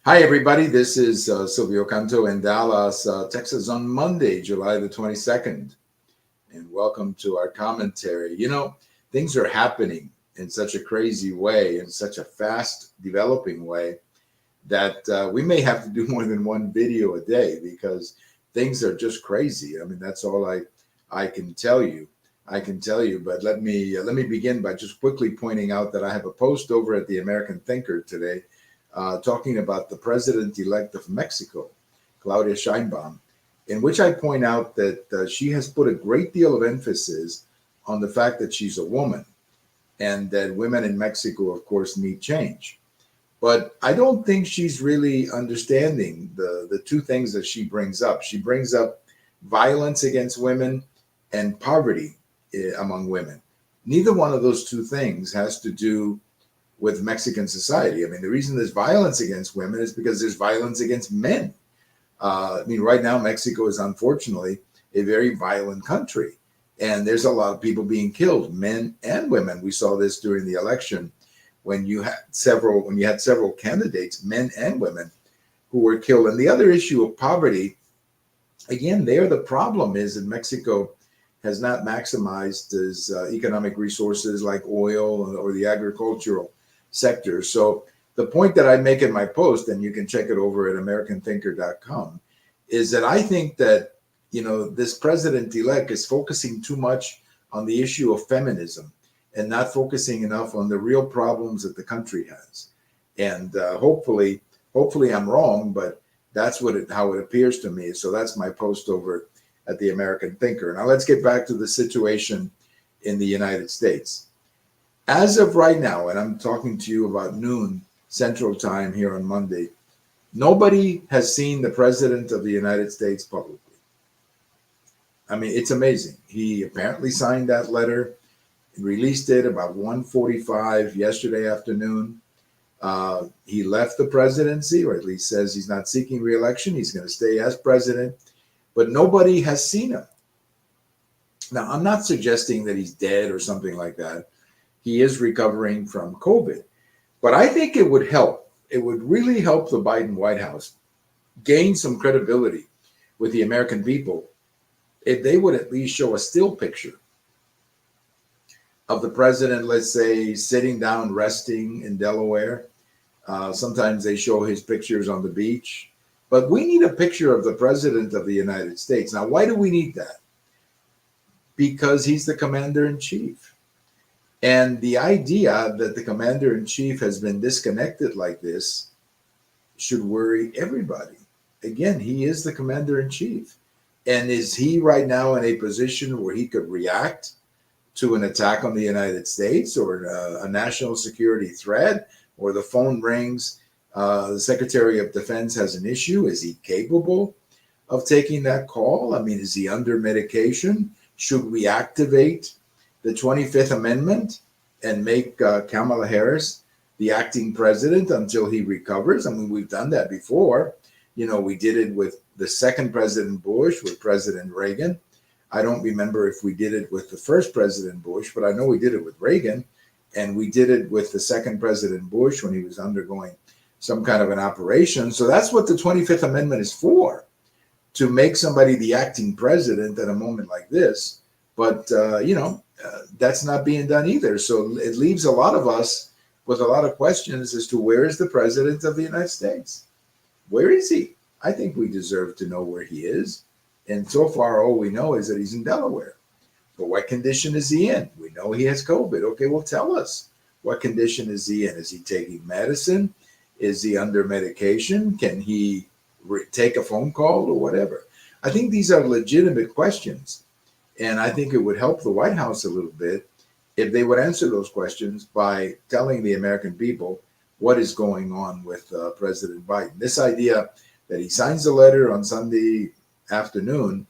Hi, everybody. This is Silvio Canto in Dallas, Texas on Monday, July the 22nd. And welcome to our commentary. Things are happening in such a crazy way, in such a fast developing way, that we may have to do more than one video a day because things are just crazy. I mean, that's all I can tell you. But let me begin by just quickly pointing out that I have a post over at the American Thinker today talking about the president-elect of Mexico, Claudia Sheinbaum, in which I point out that she has put a great deal of emphasis on the fact that she's a woman and that women in Mexico, of course, need change. But I don't think she's really understanding the two things that she brings up. She brings up violence against women and poverty among women. Neither one of those two things has to do with Mexican society. I mean, the reason there's violence against women is because there's violence against men. Right now, Mexico is unfortunately a very violent country, and there's a lot of people being killed, men and women. We saw this during the election when you had several candidates, men and women, who were killed. And the other issue of poverty, again, there the problem is that Mexico has not maximized its economic resources like oil or the agricultural sector. So the point that I make in my post, and you can check it over at americanthinker.com, is that I think that, this president-elect is focusing too much on the issue of feminism and not focusing enough on the real problems that the country has. And hopefully I'm wrong, but that's how it appears to me. So that's my post over at the American Thinker. Now let's get back to the situation in the United States. As of right now, and I'm talking to you about noon Central Time here on Monday, nobody has seen the President of the United States publicly. I mean, it's amazing. He apparently signed that letter and released it about 1:45 yesterday afternoon. He left the presidency, or at least says he's not seeking re-election. He's going to stay as president, but nobody has seen him. Now, I'm not suggesting that he's dead or something like that. He is recovering from COVID. But I think it would help. It would really help the Biden White House gain some credibility with the American people if they would at least show a still picture of the president, let's say, sitting down, resting in Delaware. Sometimes they show his pictures on the beach. But we need a picture of the president of the United States. Now, why do we need that? Because he's the commander in chief. And the idea that the commander in chief has been disconnected like this should worry everybody. Again, he is the commander in chief. And is he right now in a position where he could react to an attack on the United States or a national security threat, or the phone rings, the Secretary of Defense has an issue? Is he capable of taking that call? I mean, is he under medication? Should we activate the 25th Amendment and make Kamala Harris the acting president until he recovers? I mean, we've done that before. We did it with the second President Bush, with President Reagan. I don't remember if we did it with the first President Bush, but I know we did it with Reagan. And we did it with the second President Bush when he was undergoing some kind of an operation. So that's what the 25th Amendment is for, to make somebody the acting president at a moment like this. But, that's not being done either. So it leaves a lot of us with a lot of questions as to where is the president of the United States? Where is he? I think we deserve to know where he is. And so far, all we know is that he's in Delaware. But what condition is he in? We know he has COVID. Okay, well, tell us. What condition is he in? Is he taking medicine? Is he under medication? Can he take a phone call or whatever? I think these are legitimate questions. And I think it would help the White House a little bit if they would answer those questions by telling the American people what is going on with President Biden. This idea that he signs a letter on Sunday afternoon,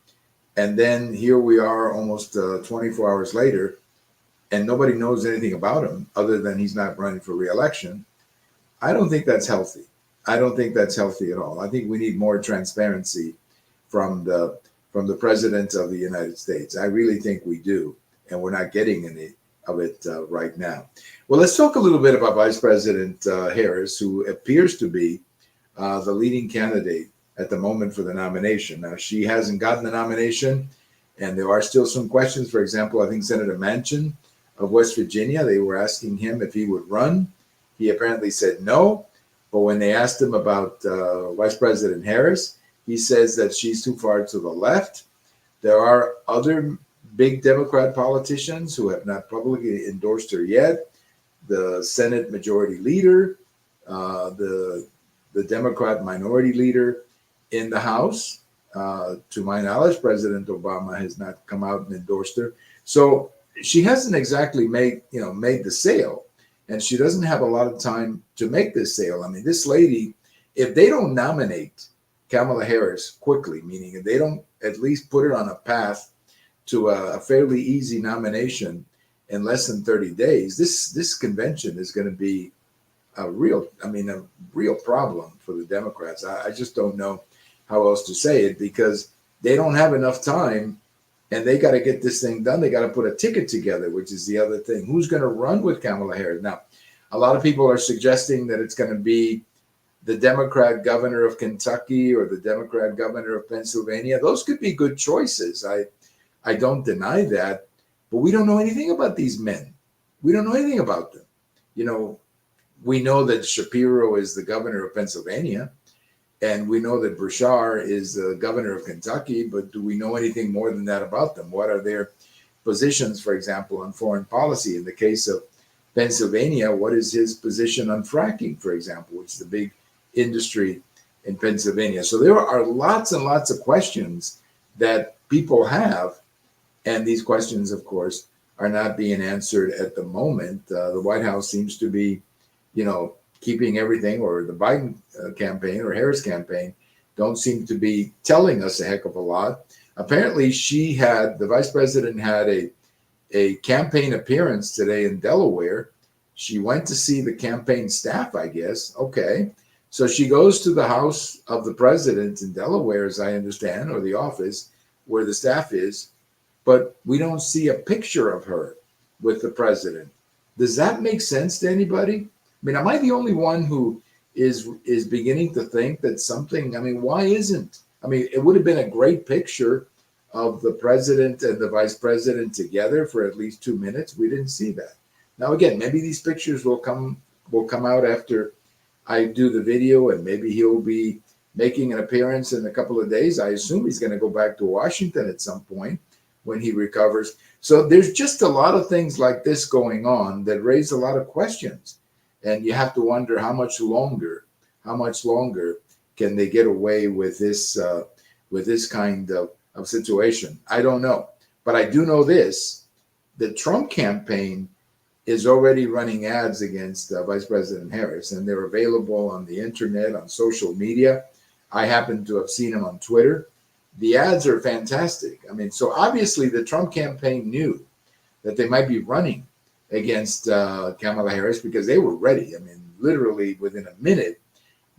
and then here we are almost 24 hours later, and nobody knows anything about him other than he's not running for re-election. I don't think that's healthy. I don't think that's healthy at all. I think we need more transparency from the president of the United States. I really think we do, and we're not getting any of it right now. Well, let's talk a little bit about Vice President Harris, who appears to be the leading candidate at the moment for the nomination. Now, she hasn't gotten the nomination, and there are still some questions. For example, I think Senator Manchin of West Virginia, they were asking him if he would run. He apparently said no. But when they asked him about Vice President Harris, he says that she's too far to the left. There are other big Democrat politicians who have not publicly endorsed her yet. The Senate Majority Leader, the Democrat Minority Leader in the House. To my knowledge, President Obama has not come out and endorsed her. So she hasn't exactly made the sale, and she doesn't have a lot of time to make this sale. I mean, this lady, if they don't nominate Kamala Harris quickly, meaning if they don't at least put her on a path to a fairly easy nomination in less than 30 days, this convention is going to be a real problem for the Democrats. I just don't know how else to say it, because they don't have enough time, and they got to get this thing done. They got to put a ticket together, which is the other thing. Who's going to run with Kamala Harris? Now, a lot of people are suggesting that it's going to be the Democrat governor of Kentucky or the Democrat governor of Pennsylvania. Those could be good choices. I don't deny that, but we don't know anything about these men. We don't know anything about them. We know that Shapiro is the governor of Pennsylvania, and we know that Bashar is the governor of Kentucky, but do we know anything more than that about them? What are their positions, for example, on foreign policy? In the case of Pennsylvania, what is his position on fracking, for example, which is the big industry in Pennsylvania? So there are lots and lots of questions that people have, and these questions, of course, are not being answered at the moment. The White House seems to be, keeping everything, or the Biden campaign or Harris campaign don't seem to be telling us a heck of a lot. Apparently, the vice president had a campaign appearance today in Delaware. She went to see the campaign staff, I guess. Okay. So she goes to the house of the president in Delaware, as I understand, or the office where the staff is, but we don't see a picture of her with the president. Does that make sense to anybody? I mean, am I the only one who is beginning to think that something, why isn't? It would have been a great picture of the president and the vice president together for at least 2 minutes. We didn't see that. Now, again, maybe these pictures will come out after I do the video, and maybe he'll be making an appearance in a couple of days. I assume he's going to go back to Washington at some point when he recovers. So there's just a lot of things like this going on that raise a lot of questions. And you have to wonder how much longer can they get away with this kind of situation? I don't know. But I do know this: the Trump campaign is already running ads against Vice President Harris, and they're available on the internet, on social media. I happen to have seen them on Twitter. The ads are fantastic. So obviously the Trump campaign knew that they might be running against Kamala Harris, because they were ready. Literally within a minute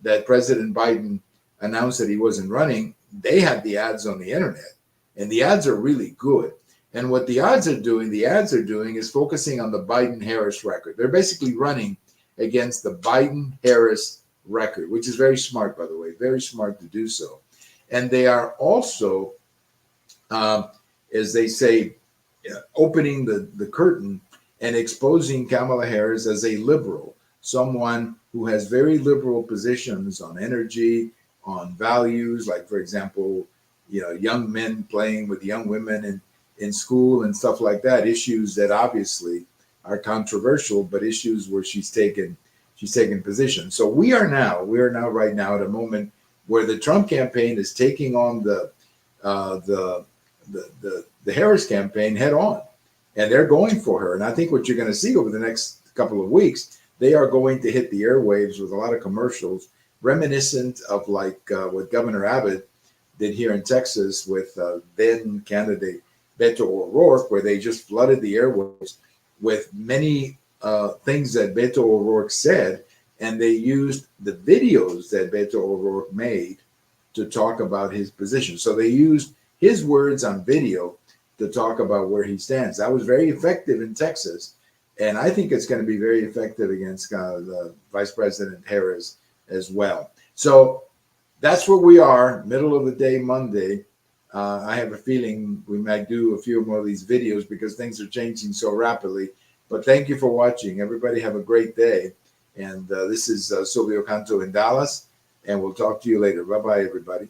that President Biden announced that he wasn't running, they had the ads on the internet, and the ads are really good. And what the ads are doing is focusing on the Biden-Harris record. They're basically running against the Biden-Harris record, which is very smart, by the way, very smart to do so. And they are also, as they say, opening the curtain and exposing Kamala Harris as a liberal, someone who has very liberal positions on energy, on values, like, for example, young men playing with young women in school and stuff like that, issues that obviously are controversial, but issues where she's taken position. So we are now right now at a moment where the Trump campaign is taking on the Harris campaign head on. And they're going for her. And I think what you're going to see over the next couple of weeks, they are going to hit the airwaves with a lot of commercials reminiscent of like what Governor Abbott did here in Texas with then candidate Beto O'Rourke, where they just flooded the airwaves with many things that Beto O'Rourke said. And they used the videos that Beto O'Rourke made to talk about his position. So they used his words on video to talk about where he stands. That was very effective in Texas, and I think it's going to be very effective against the Vice President Harris as well. So that's where we are, middle of the day Monday. I have a feeling we might do a few more of these videos because things are changing so rapidly. But thank you for watching. Everybody have a great day. And this is Silvio Canto in Dallas. And we'll talk to you later. Bye-bye, everybody.